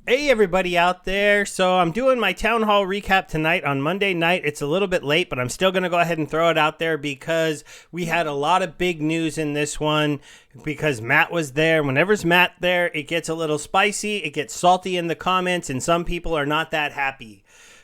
Hey everybody out there. So I'm doing my town hall recap tonight on Monday night. It's a little bit late, but I'm still going to go ahead and throw it out there because we had a lot of big news in this one because Matt was there. Whenever's Matt there, it gets a little spicy. It gets salty in the comments and some people are not that happy.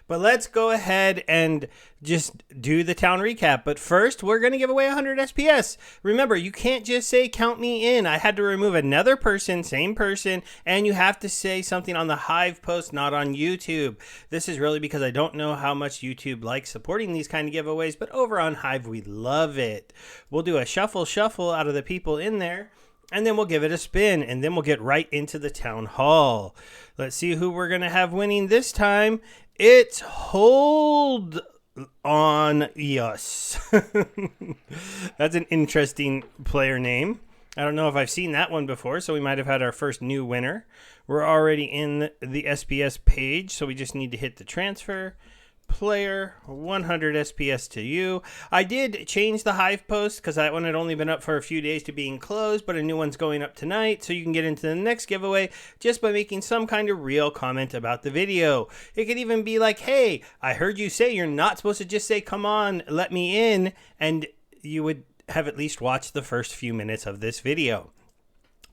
But let's go ahead and just do the town recap. But first, we're going to give away 100 SPS. Remember, you can't just say, count me in. I had to remove another person, same person, and you have to say something on the Hive post, not on YouTube. This is really because I don't know how much YouTube likes supporting these kind of giveaways, but over on Hive, we love it. We'll do a shuffle out of the people in there. And then we'll give it a spin, and then we'll get right into the town hall. Let's see who we're going to have winning this time. It's Hold On Yes. That's an interesting player name. I don't know if I've seen that one before, so we might have had our first new winner. We're already in the SPS page, so we just need to hit the transfer. Player 100 SPS to you. I did change the Hive post because that one had only been up for a few days to being closed, but a new one's going up tonight, so you can get into the next giveaway just by making some kind of real comment about the video. It could even be like, hey, I heard you say you're not supposed to just say, come on, let me in, and you would have at least watched the first few minutes of this video.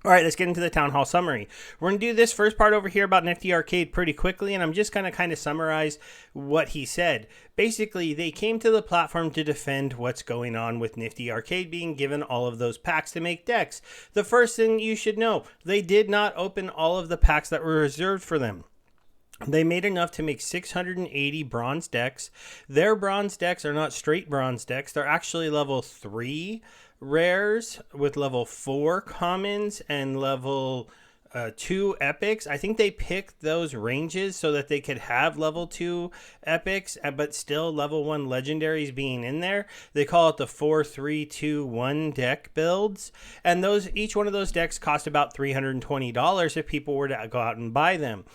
All right, let's get into the Town Hall summary. We're going to do this first part over here about Nifty Arcade pretty quickly, and I'm just going to kind of summarize what he said. Basically, they came to the platform to defend what's going on with Nifty Arcade being given all of those packs to make decks. The first thing you should know, they did not open all of the packs that were reserved for them. They made enough to make 680 bronze decks. Their bronze decks are not straight bronze decks. They're actually level 3 rares with level 4 commons and level 2 epics. I think they picked those ranges so that they could have level 2 epics, but still level 1 legendaries being in there. They call it the 4-3-2-1 deck builds. And each one of those decks cost about $320 if people were to go out and buy them.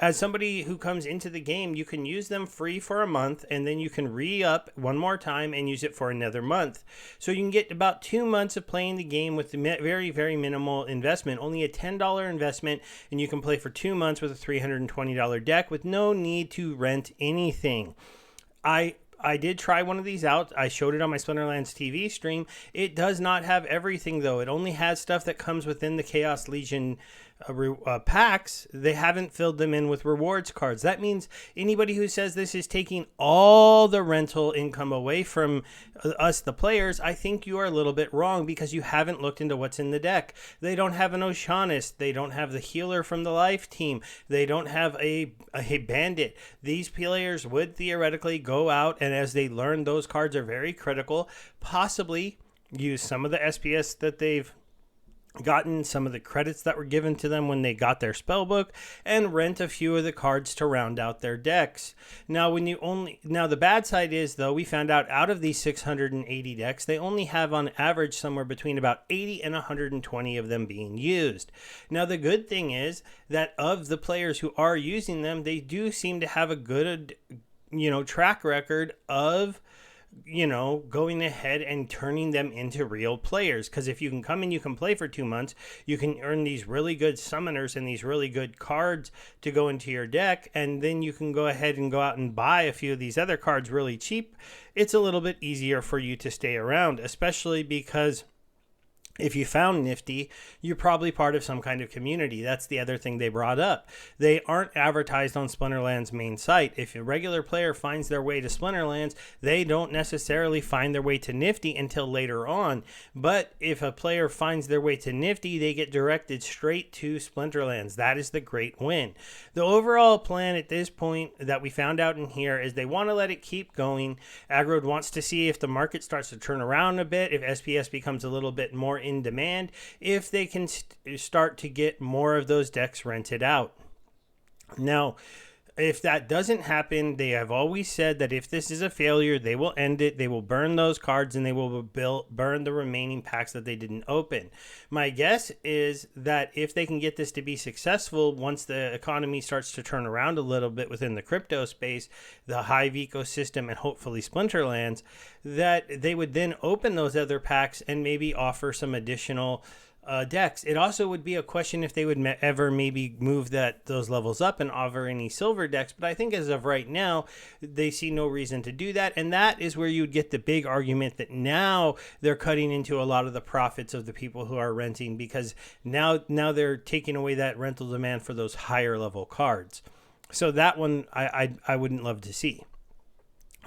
As somebody who comes into the game, you can use them free for a month, and then you can re-up one more time and use it for another month. So you can get about 2 months of playing the game with very, very minimal investment, only a $10 investment, and you can play for 2 months with a $320 deck with no need to rent anything. I did try one of these out. I showed it on my Splinterlands TV stream. It does not have everything, though. It only has stuff that comes within the Chaos Legion packs. They haven't filled them in with rewards cards. That means anybody who says this is taking all the rental income away from us, the players, I think you are a little bit wrong because you haven't looked into what's in the deck. They don't have an Oceanist. They don't have the healer from the life team. They don't have a bandit. These players would theoretically go out, and as they learn those cards are very critical, possibly use some of the SPS that they've gotten, some of the credits that were given to them when they got their spellbook, and rent a few of the cards to round out their decks. Now the bad side is, though, we found out of these 680 decks, they only have on average somewhere between about 80 and 120 of them being used. Now the good thing is that of the players who are using them, they do seem to have a good track record of going ahead and turning them into real players. Because if you can come in, you can play for 2 months, you can earn these really good summoners and these really good cards to go into your deck, and then you can go ahead and go out and buy a few of these other cards really cheap. It's a little bit easier for you to stay around, especially because if you found Nifty, you're probably part of some kind of community. That's the other thing they brought up. They aren't advertised on Splinterlands' main site. If a regular player finds their way to Splinterlands, they don't necessarily find their way to Nifty until later on. But if a player finds their way to Nifty, they get directed straight to Splinterlands. That is the great win. The overall plan at this point that we found out in here is they want to let it keep going. Aggroed wants to see if the market starts to turn around a bit, if SPS becomes a little bit more in demand, if they can start to get more of those decks rented out. Now, if that doesn't happen, they have always said that if this is a failure, they will end it. They will burn those cards and they will burn the remaining packs that they didn't open. My guess is that if they can get this to be successful, once the economy starts to turn around a little bit within the crypto space, the Hive ecosystem, and hopefully Splinterlands, that they would then open those other packs and maybe offer some additional decks. It also would be a question if they would ever maybe move those levels up and offer any silver decks. But I think as of right now, they see no reason to do that. And that is where you would get the big argument that now they're cutting into a lot of the profits of the people who are renting, because now they're taking away that rental demand for those higher level cards. So that one I wouldn't love to see.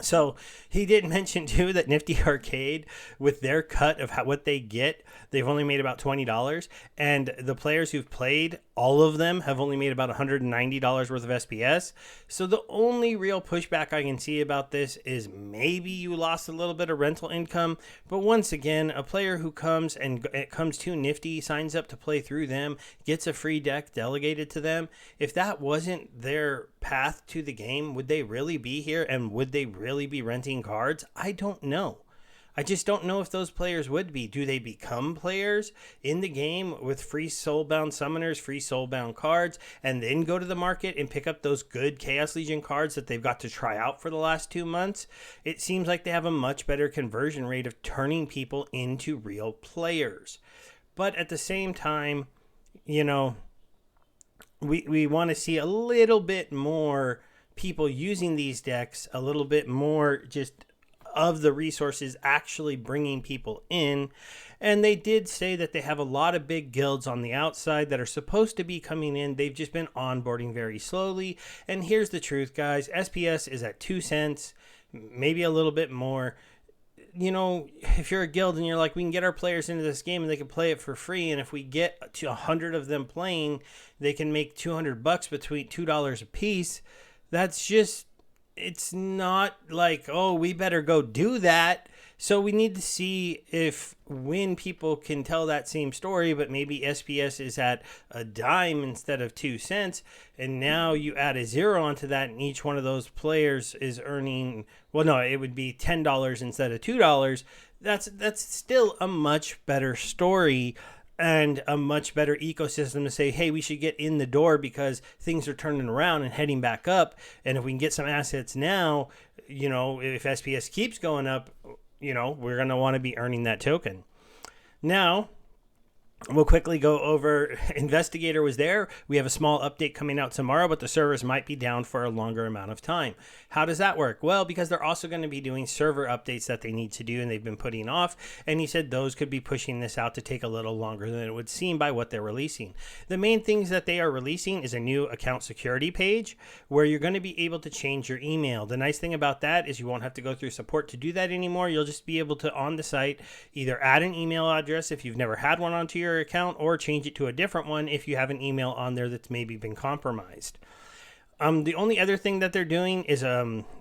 So he did mention too that Nifty Arcade, with their cut of what they get, they've only made about $20, and the players who've played, all of them have only made about $190 worth of SPS. So the only real pushback I can see about this is maybe you lost a little bit of rental income, but once again, a player who comes to Nifty, signs up to play through them, gets a free deck delegated to them. If that wasn't their path to the game, would they really be here, and would they really be renting cards? I don't know. I just don't know if those players would be. Do they become players in the game with free soulbound summoners, free soulbound cards, and then go to the market and pick up those good Chaos Legion cards that they've got to try out for the last 2 months? It seems like they have a much better conversion rate of turning people into real players. But at the same time, you know, we want to see a little bit more people using these decks, a little bit more just of the resources actually bringing people in. And they did say that they have a lot of big guilds on the outside that are supposed to be coming in. They've just been onboarding very slowly. And here's the truth, guys. SPS is at 2 cents, maybe a little bit more. You know, if you're a guild and you're like, we can get our players into this game and they can play it for free, and if we get to 100 of them playing, they can make $200 between $2 a piece. That's just, it's not like, oh, we better go do that. So we need to see when people can tell that same story, but maybe SPS is at a dime instead of 2 cents, and now you add a zero onto that, and each one of those players is earning, well, no, it would be $10 instead of $2. That's still a much better story and a much better ecosystem to say, hey, we should get in the door because things are turning around and heading back up. And if we can get some assets now, you know, if SPS keeps going up, you know, we're going to want to be earning that token. Now, we'll quickly go over, Investigator was there. We have a small update coming out tomorrow, but the servers might be down for a longer amount of time. How does that work? Well, because they're also going to be doing server updates that they need to do and they've been putting off. And he said those could be pushing this out to take a little longer than it would seem by what they're releasing. The main things that they are releasing is a new account security page where you're going to be able to change your email. The nice thing about that is you won't have to go through support to do that anymore. You'll just be able to, on the site, either add an email address if you've never had one onto your account, or change it to a different one if you have an email on there that's maybe been compromised. The only other thing that they're doing is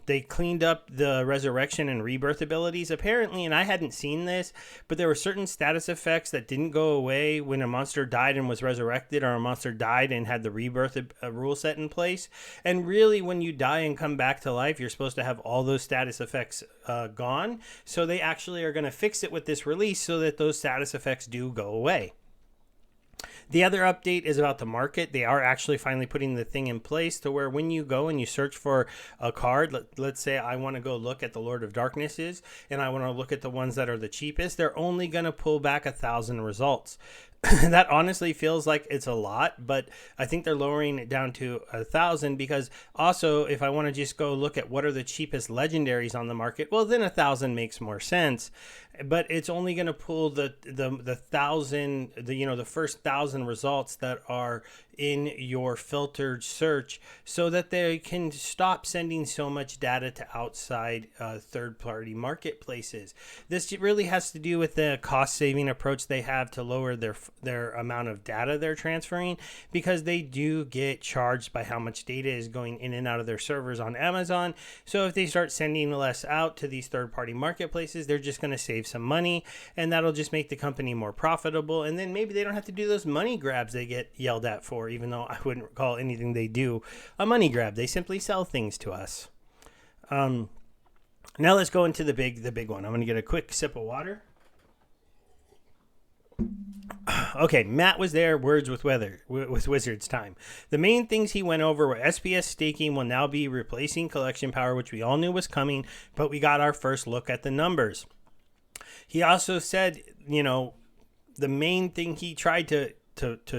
they cleaned up the resurrection and rebirth abilities apparently, and I hadn't seen this, but there were certain status effects that didn't go away when a monster died and was resurrected, or a monster died and had the rebirth rule set in place. And really, when you die and come back to life, you're supposed to have all those status effects gone. So they actually are going to fix it with this release so that those status effects do go away. The other update is about the market. They are actually finally putting the thing in place to where when you go and you search for a card, let's say I want to go look at the Lord of Darknesses and I want to look at the ones that are the cheapest, they're only going to pull back 1,000 results. That honestly feels like it's a lot, but I think they're lowering it down to 1,000 because also if I want to just go look at what are the cheapest legendaries on the market, well then 1,000 makes more sense. But it's only going to pull the 1,000, the first 1,000 results that are in your filtered search, so that they can stop sending so much data to outside third-party marketplaces. This really has to do with the cost-saving approach they have to lower their amount of data they're transferring, because they do get charged by how much data is going in and out of their servers on Amazon. So if they start sending less out to these third-party marketplaces, they're just going to save some money, and that'll just make the company more profitable. And then maybe they don't have to do those money grabs they get yelled at for, even though I wouldn't call anything they do a money grab. They simply sell things to us. Now let's go into the big one. I'm going to get a quick sip of water. Okay, Matt was there. Words with Wizards time. The main things he went over were SPS staking will now be replacing collection power, which we all knew was coming, but we got our first look at the numbers. He also said, the main thing he tried to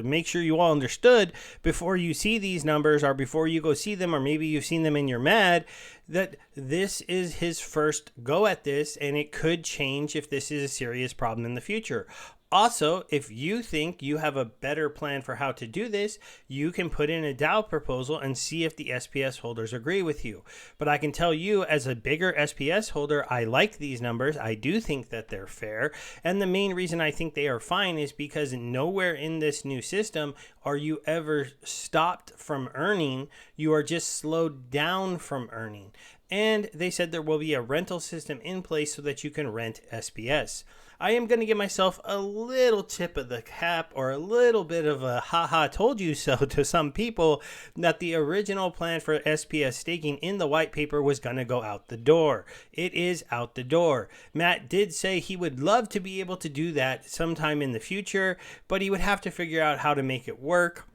make sure you all understood before you see these numbers, or before you go see them, or maybe you've seen them and you're mad, that this is his first go at this, and it could change if this is a serious problem in the future. Also, if you think you have a better plan for how to do this, you can put in a DAO proposal and see if the SPS holders agree with you. But I can tell you, as a bigger SPS holder, I like these numbers. I do think that they're fair. And the main reason I think they are fine is because nowhere in this new system are you ever stopped from earning. You are just slowed down from earning. And they said there will be a rental system in place so that you can rent SPS. I am going to give myself a little tip of the cap, or a little bit of a haha told you so to some people, that the original plan for SPS staking in the white paper was going to go out the door. It is out the door. Matt did say he would love to be able to do that sometime in the future, but he would have to figure out how to make it work.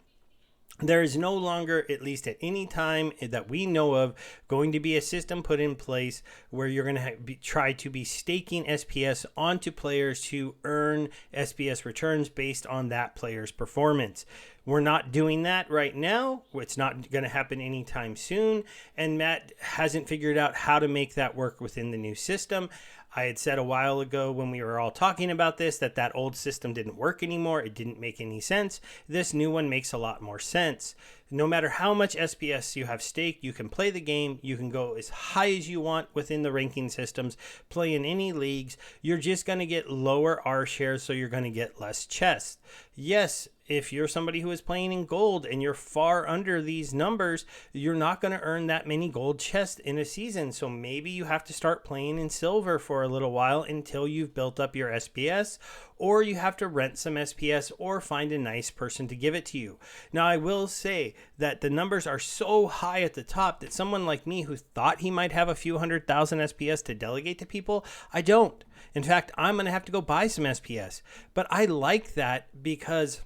There is no longer, at least at any time that we know of, going to be a system put in place where you're going to try to be staking SPS onto players to earn SPS returns based on that player's performance. We're not doing that right now. It's not going to happen anytime soon. And Matt hasn't figured out how to make that work within the new system. I had said a while ago when we were all talking about this that old system didn't work anymore. It didn't make any sense. This new one makes a lot more sense. No matter how much SPS you have staked, you can play the game. You can go as high as you want within the ranking systems, play in any leagues. You're just going to get lower R shares, so you're going to get less chests. Yes, if you're somebody who is playing in gold and you're far under these numbers, you're not going to earn that many gold chests in a season. So maybe you have to start playing in silver for a little while until you've built up your SPS, or you have to rent some SPS or find a nice person to give it to you. Now, I will say that the numbers are so high at the top that someone like me who thought he might have a few 100,000 SPS to delegate to people, I don't. In fact, I'm going to have to go buy some SPS. But I like that because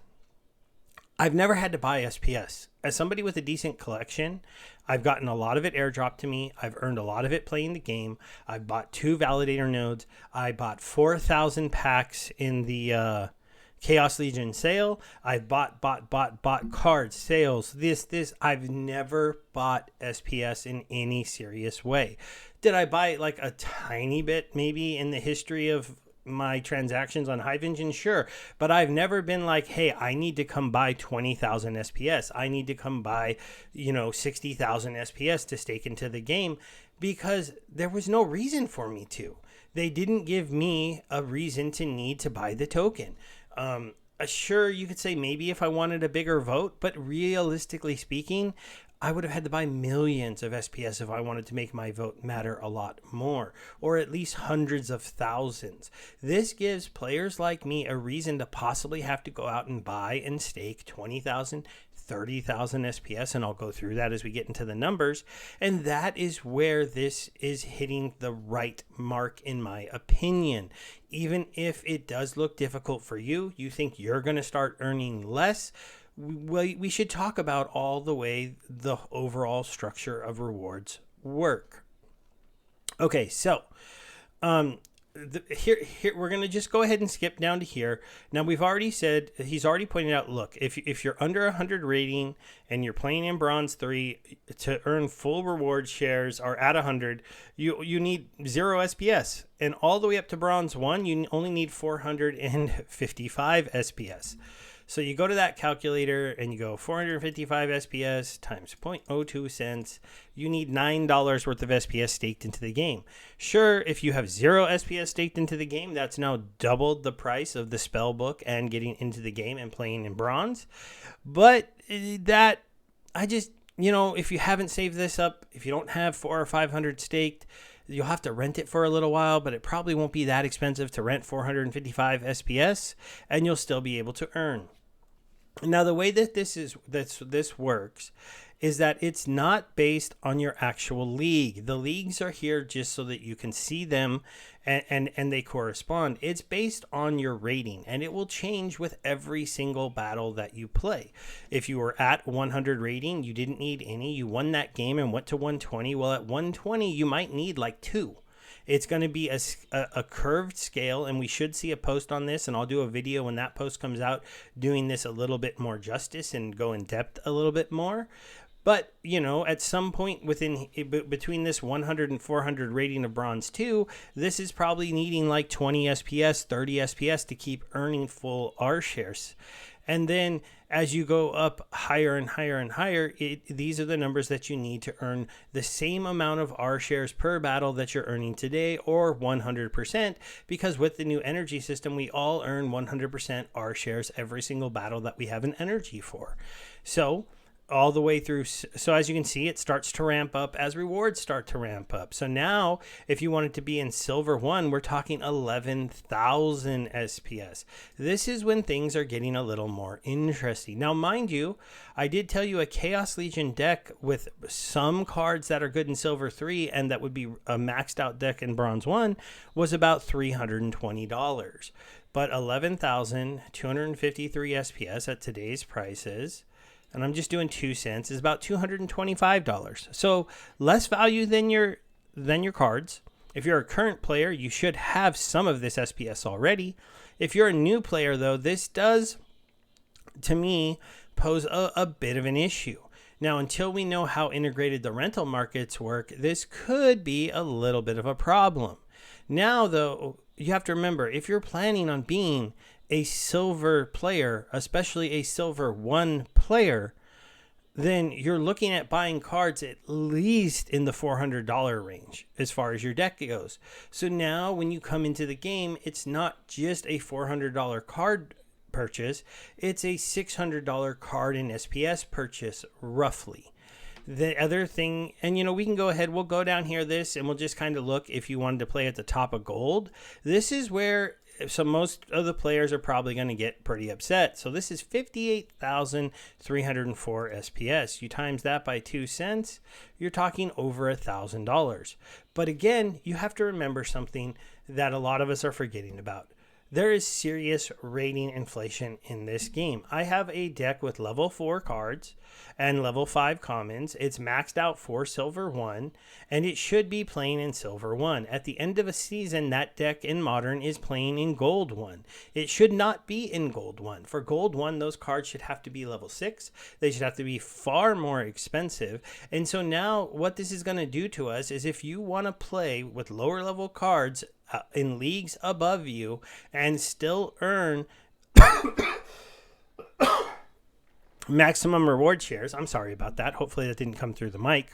I've never had to buy SPS. As somebody with a decent collection, I've gotten a lot of it airdropped to me. I've earned a lot of it playing the game. I've bought 2 validator nodes. I bought 4,000 packs in the Chaos Legion sale. I've bought cards, sales, this. I've never bought SPS in any serious way. Did I buy like a tiny bit maybe in the history of my transactions on Hive Engine? Sure. But I've never been like, hey, I need to come buy 20,000 SPS. I need to come buy, 60,000 SPS to stake into the game, because there was no reason for me to. They didn't give me a reason to need to buy the token. Sure, you could say maybe if I wanted a bigger vote, but realistically speaking, I would have had to buy millions of SPS if I wanted to make my vote matter a lot more, or at least hundreds of thousands. This gives players like me a reason to possibly have to go out and buy and stake 20,000, 30,000 SPS, and I'll go through that as we get into the numbers. And that is where this is hitting the right mark, in my opinion. Even if it does look difficult for you, you think you're going to start earning less, we should talk about all the way the overall structure of rewards work. Okay, so here we're going to just go ahead and skip down to here. Now, we've already said, he's already pointed out, look, if you're under 100 rating and you're playing in Bronze 3, to earn full reward shares, or at 100, you need 0 SPS. And all the way up to Bronze 1, you only need 455 SPS. So you go to that calculator and you go 455 SPS times 0.02 cents. You need $9 worth of SPS staked into the game. Sure, if you have 0 SPS staked into the game, that's now doubled the price of the spell book and getting into the game and playing in Bronze. But that, if you haven't saved this up, if you don't have 400 or 500 staked, you'll have to rent it for a little while, but it probably won't be that expensive to rent 455 SPS, and you'll still be able to earn. Now, the way that this works is that it's not based on your actual league. The leagues are here just so that you can see them and they correspond. It's based on your rating, and it will change with every single battle that you play. If you were at 100 rating, you didn't need any. You won that game and went to 120. Well, at 120, you might need like 2. It's going to be a curved scale, and we should see a post on this, and I'll do a video when that post comes out doing this a little bit more justice and go in depth a little bit more. But, at some point between this 100 and 400 rating of Bronze 2, this is probably needing like 20 SPS, 30 SPS to keep earning full R shares. And then as you go up higher and higher and higher, these are the numbers that you need to earn the same amount of R shares per battle that you're earning today, or 100%, because with the new energy system, we all earn 100% R shares every single battle that we have an energy for. So all the way through. So as you can see, it starts to ramp up as rewards start to ramp up. So now if you wanted to be in Silver 1, we're talking 11,000 SPS. This is when things are getting a little more interesting. Now, mind you, I did tell you a Chaos Legion deck with some cards that are good in Silver 3 and that would be a maxed out deck in Bronze 1 was about $320. But 11,253 SPS at today's prices, and I'm just doing 2 cents, is about $225. So less value than your cards. If you're a current player, you should have some of this SPS already. If you're a new player, though, this does, to me, pose a bit of an issue. Now, until we know how integrated the rental markets work, this could be a little bit of a problem. Now, though, you have to remember, if you're planning on being a silver player, especially a Silver 1 player, then you're looking at buying cards at least in the $400 range as far as your deck goes. So now when you come into the game, it's not just a $400 card purchase, it's a $600 card and SPS purchase, roughly. The other thing, and we can go ahead, we'll go down here and we'll just kind of look if you wanted to play at the top of gold. This is where most of the players are probably going to get pretty upset. So this is 58,304 SPS. You times that by 2 cents, you're talking over $1,000. But again, you have to remember something that a lot of us are forgetting about. There is serious rating inflation in this game. I have a deck with level 4 cards and level 5 commons. It's maxed out for Silver 1, and it should be playing in Silver 1. At the end of a season, that deck in Modern is playing in Gold 1. It should not be in Gold 1. For Gold 1, those cards should have to be level 6. They should have to be far more expensive. And so now what this is going to do to us is, if you want to play with lower level cards in leagues above you and still earn maximum reward shares, I'm sorry about that, hopefully that didn't come through the mic,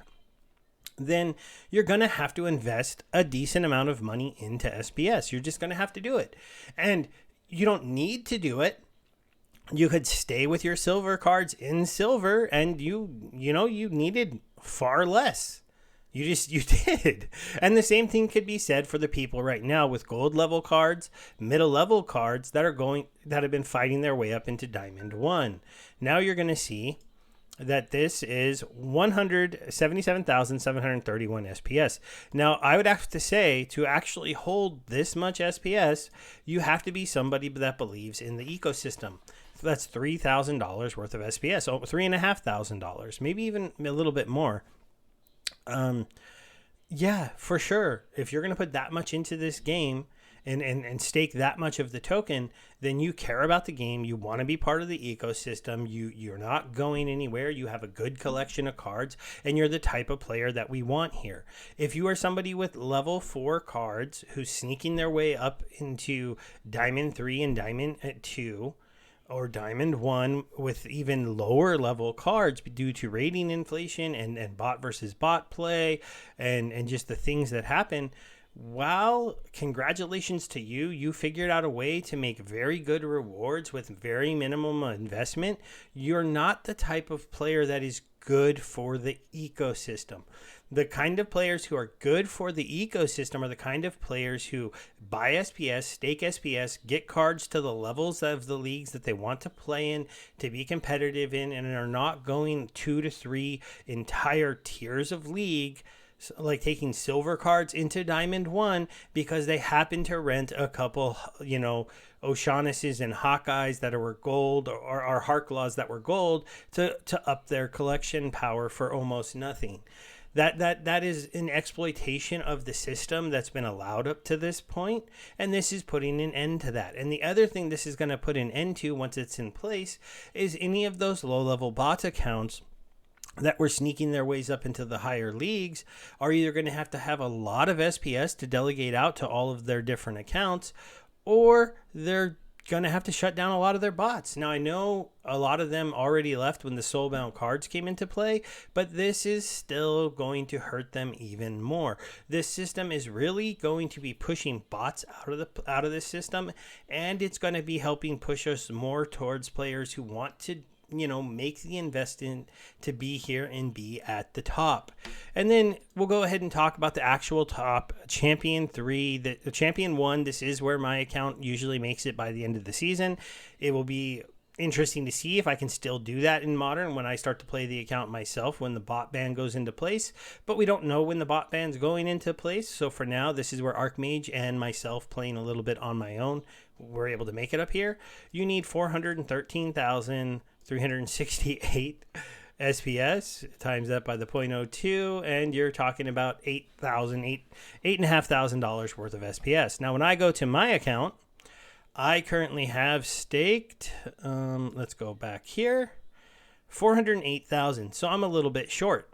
then you're going to have to invest a decent amount of money into SPS. You're just going to have to do it. And you don't need to do it. You could stay with your silver cards in silver, and you needed far less. You did. And the same thing could be said for the people right now with gold level cards, middle level cards that have been fighting their way up into Diamond 1. Now you're going to see that this is 177,731 SPS. Now, I would have to say, to actually hold this much SPS, you have to be somebody that believes in the ecosystem. That's $3,000 worth of SPS, so $3,500, maybe even a little bit more. Yeah, for sure. If you're going to put that much into this game and stake that much of the token, then you care about the game. You want to be part of the ecosystem. You're not going anywhere. You have a good collection of cards, and you're the type of player that we want here. If you are somebody with level 4 cards who's sneaking their way up into Diamond 3 and Diamond 2, or Diamond 1 with even lower level cards due to rating inflation and bot versus bot play and just the things that happen, well, congratulations to you. You figured out a way to make very good rewards with very minimum investment. You're not the type of player that is good for the ecosystem. The kind of players who are good for the ecosystem are the kind of players who buy SPS, stake SPS, get cards to the levels of the leagues that they want to play in, to be competitive in, and are not going 2 to 3 entire tiers of league, like taking silver cards into Diamond 1 because they happen to rent a couple, O'Shaughnessy's and Hawkeyes that were gold, or Harklaws that were gold, to up their collection power for almost nothing. That is an exploitation of the system that's been allowed up to this point, and this is putting an end to that. And the other thing this is going to put an end to once it's in place is any of those low-level bot accounts that were sneaking their ways up into the higher leagues are either going to have a lot of SPS to delegate out to all of their different accounts, or they're going to have to shut down a lot of their bots. Now, I know a lot of them already left when the soulbound cards came into play, but this is still going to hurt them even more. This system is really going to be pushing bots out of this system, and it's going to be helping push us more towards players who want to make the investment to be here and be at the top. And then we'll go ahead and talk about the actual top champion 3. The champion 1, this is where my account usually makes it by the end of the season. It will be interesting to see if I can still do that in Modern when I start to play the account myself when the bot ban goes into place. But we don't know when the bot ban's going into place. So for now, this is where Archmage and myself playing a little bit on my own, we're able to make it up here. You need 413,368 SPS, times that by the 0.02, and you're talking about $8,500 worth of SPS. Now, when I go to my account, I currently have staked, let's go back here, 408,000. So I'm a little bit short.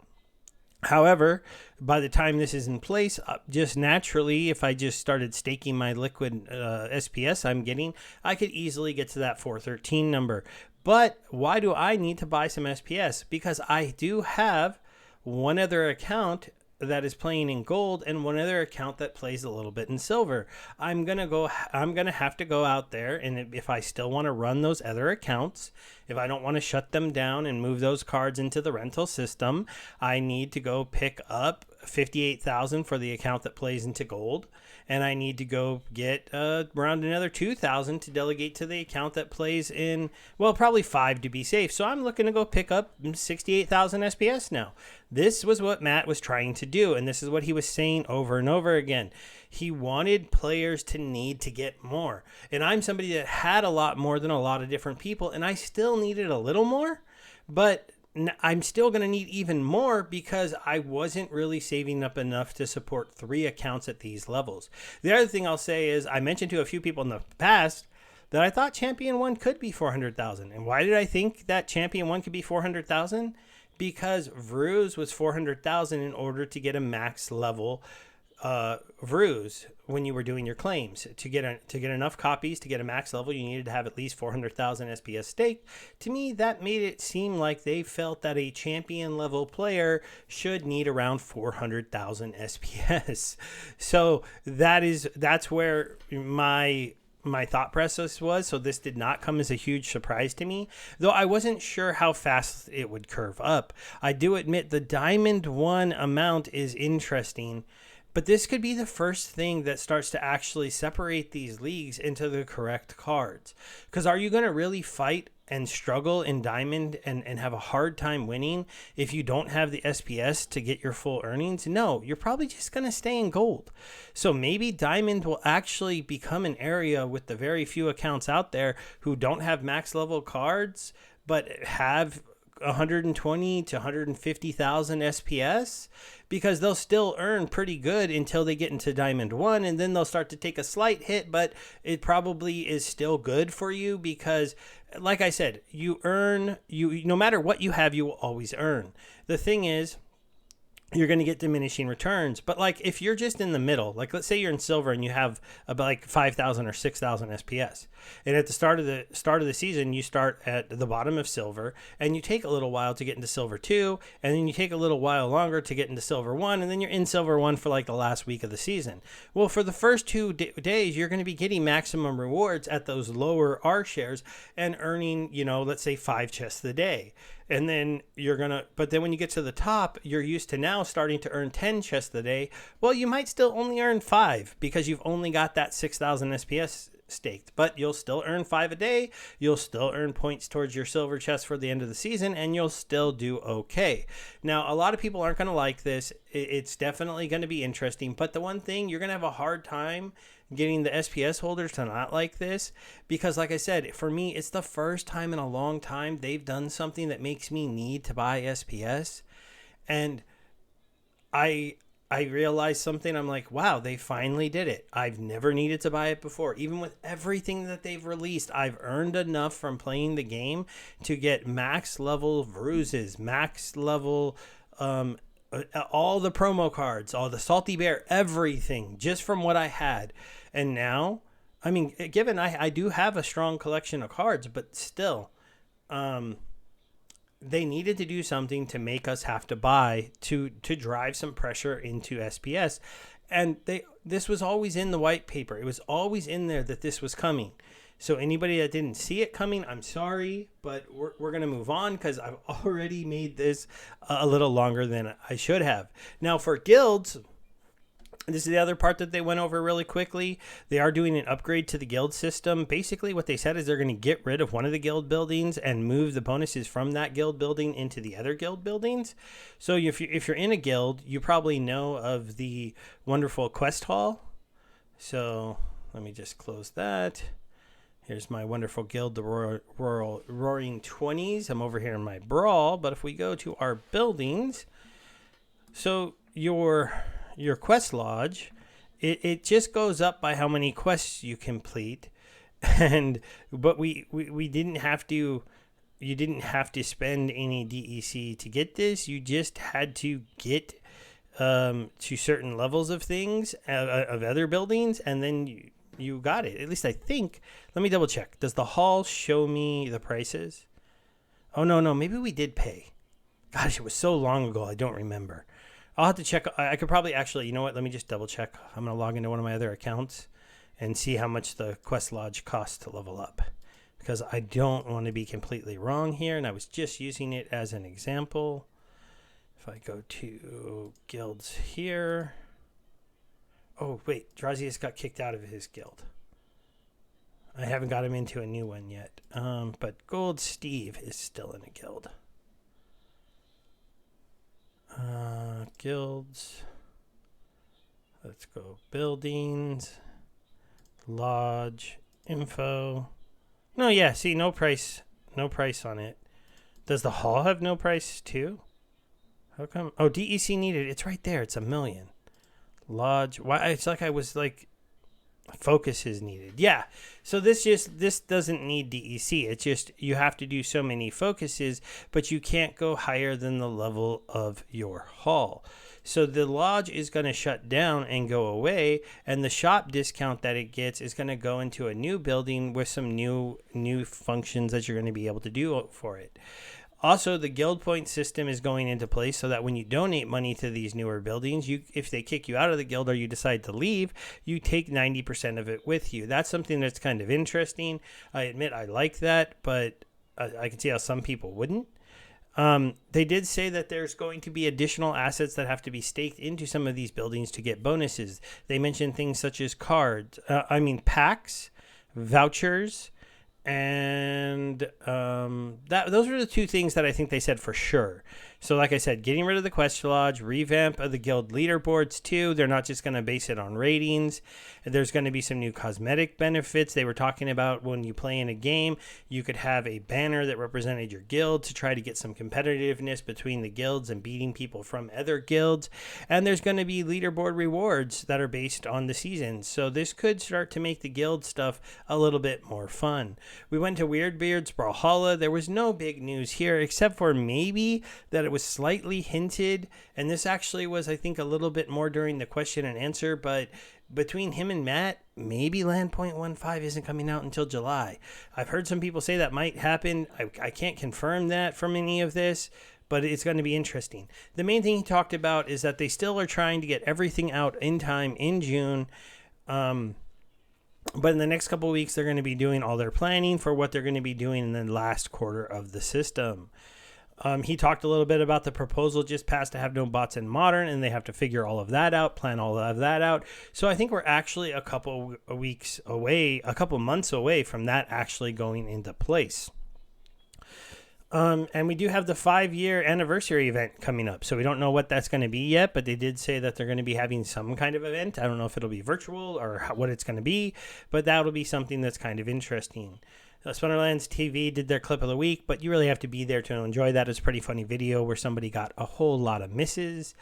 However, by the time this is in place, just naturally, if I just started staking my liquid SPS I'm getting, I could easily get to that 413 number. But why do I need to buy some SPS? Because I do have one other account that is playing in gold and one other account that plays a little bit in silver. I'm going to have to go out there, and if I still want to run those other accounts, if I don't want to shut them down and move those cards into the rental system, I need to go pick up 58,000 for the account that plays into gold, and I need to go get around another 2,000 to delegate to the account that plays in, well, probably 5 to be safe. So I'm looking to go pick up 68,000 SPS now. This was what Matt was trying to do, and this is what he was saying over and over again. He wanted players to need to get more. And I'm somebody that had a lot more than a lot of different people, and I still needed a little more, but I'm still going to need even more because I wasn't really saving up enough to support 3 accounts at these levels. The other thing I'll say is I mentioned to a few people in the past that I thought Champion 1 could be 400,000. And why did I think that Champion 1 could be 400,000? Because Vruz was 400,000 in order to get a max level Vruz when you were doing your claims. To get enough copies to get a max level, you needed to have at least 400,000 SPS staked. To me, that made it seem like they felt that a champion level player should need around 400,000 SPS. So that's where my thought process was. So this did not come as a huge surprise to me, though I wasn't sure how fast it would curve up. I do admit the Diamond 1 amount is interesting, but this could be the first thing that starts to actually separate these leagues into the correct cards. Because are you going to really fight and struggle in Diamond and have a hard time winning if you don't have the SPS to get your full earnings? No, you're probably just going to stay in gold. So maybe Diamond will actually become an area with the very few accounts out there who don't have max level cards but have 120 to 150,000 SPS, because they'll still earn pretty good until they get into Diamond 1, and then they'll start to take a slight hit, but it probably is still good for you because, like I said, you no matter what you have, you will always earn. The thing is, you're going to get diminishing returns. But like if you're just in the middle, like let's say you're in silver and you have about like 5,000 or 6,000 SPS, and at the start of the season you start at the bottom of silver, and you take a little while to get into silver 2, and then you take a little while longer to get into silver 1, and then you're in silver 1 for like the last week of the season. Well, for the first 2 days you're going to be getting maximum rewards at those lower R shares and earning, let's say 5 chests a day. And then but then when you get to the top, you're used to now starting to earn 10 chests a day. Well, you might still only earn 5 because you've only got that 6,000 SPS staked, but you'll still earn 5 a day. You'll still earn points towards your silver chest for the end of the season, and you'll still do okay. Now, a lot of people aren't going to like this. It's definitely going to be interesting, but the one thing, you're going to have a hard time getting the SPS holders to not like this, because like I said, for me, it's the first time in a long time they've done something that makes me need to buy SPS. And I realized something. I'm like, wow, they finally did it. I've never needed to buy it before. Even with everything that they've released, I've earned enough from playing the game to get max level bruises, max level, all the promo cards, all the Salty Bear, everything, just from what I had. And now, I mean, given I do have a strong collection of cards, but still, they needed to do something to make us have to buy to drive some pressure into SPS. And this was always in the white paper. It was always in there that this was coming. So anybody that didn't see it coming, I'm sorry, but we're going to move on because I've already made this a little longer than I should have. Now for guilds, this is the other part that they went over really quickly. They are doing an upgrade to the guild system. Basically, what they said is they're going to get rid of one of the guild buildings and move the bonuses from that guild building into the other guild buildings. So if you're in a guild, you probably know of the wonderful quest hall. So let me just close that. Here's my wonderful guild, the Roaring 20s. I'm over here in my brawl. But if we go to our buildings, so your quest lodge, it just goes up by how many quests you complete, but we didn't have to. You didn't have to spend any DEC to get this. You just had to get to certain levels of things of other buildings, and then you got it. At least I think. Let me double check. Does the hall show me the prices? Oh no, maybe we did pay. Gosh, it was so long ago. I don't remember. I'll have to check. I could probably actually, you know what? Let me just double check. I'm going to log into one of my other accounts and see how much the Quest Lodge costs to level up, because I don't want to be completely wrong here. And I was just using it as an example. If I go to guilds here. Oh, wait. Drazius got kicked out of his guild. I haven't got him into a new one yet. But Gold Steve is still in a guild. Guilds. Let's go buildings, lodge, info. No, yeah, see, no price on it. Does the hall have no price too? How come? Oh, DEC needed. It's right there. It's 1 million. Lodge. Why? It's like I was like, focus is needed. Yeah. So this doesn't need DEC. It's just you have to do so many focuses, but you can't go higher than the level of your hall. So the lodge is going to shut down and go away, and the shop discount that it gets is going to go into a new building with some new functions that you're going to be able to do for it. Also, the guild point system is going into place so that when you donate money to these newer buildings, if they kick you out of the guild or you decide to leave, you take 90% of it with you. That's something that's kind of interesting. I admit I like that, but I can see how some people wouldn't. They did say that there's going to be additional assets that have to be staked into some of these buildings to get bonuses. They mentioned things such as packs, vouchers, and those are the two things that I think they said for sure. So like I said, getting rid of the quest lodge, revamp of the guild leaderboards too. They're not just going to base it on ratings. There's going to be some new cosmetic benefits. They were talking about when you play in a game, you could have a banner that represented your guild to try to get some competitiveness between the guilds and beating people from other guilds. And there's going to be leaderboard rewards that are based on the seasons. So this could start to make the guild stuff a little bit more fun. We went to Weirdbeard's Brawlhalla. There was no big news here except for maybe that it was slightly hinted, and this actually was, I think, a little bit more during the question and answer, but between him and Matt, maybe Land Point 1.5 isn't coming out until July. I've heard some people say that might happen. I can't confirm that from any of this, but it's going to be interesting. The main thing he talked about is that they still are trying to get everything out in time in June. But in the next couple of weeks, they're going to be doing all their planning for what they're going to be doing in the last quarter of the system. He talked a little bit about the proposal just passed to have no bots in Modern, and they have to figure all of that out, plan all of that out. So I think we're actually a couple months away from that actually going into place. And we do have the 5-year anniversary event coming up. So we don't know what that's going to be yet, but they did say that they're going to be having some kind of event. I don't know if it'll be virtual or what it's going to be, but that'll be something that's kind of interesting. Splinterlands TV did their clip of the week, but you really have to be there to enjoy that. It's a pretty funny video where somebody got a whole lot of misses.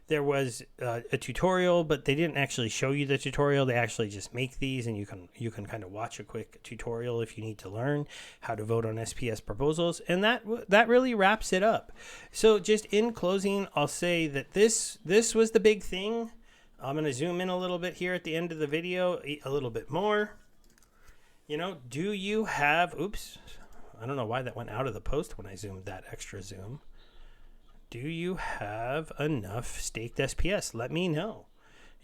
there was a tutorial, but they didn't actually show you the tutorial. They actually just make these, and you can kind of watch a quick tutorial if you need to learn how to vote on SPS proposals, and that really wraps it up. So just in closing, I'll say that this was the big thing. I'm going to zoom in a little bit here at the end of the video, a little bit more. Do you have, oops, I don't know why that went out of the post when I zoomed that extra zoom. Do you have enough staked SPS? Let me know.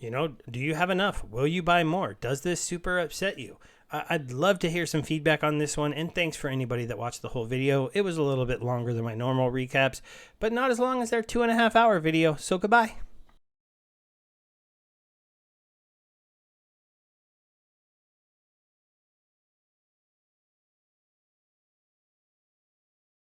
Do you have enough? Will you buy more? Does this super upset you? I'd love to hear some feedback on this one, and thanks for anybody that watched the whole video. It was a little bit longer than my normal recaps, but not as long as their 2.5 hour video, so goodbye.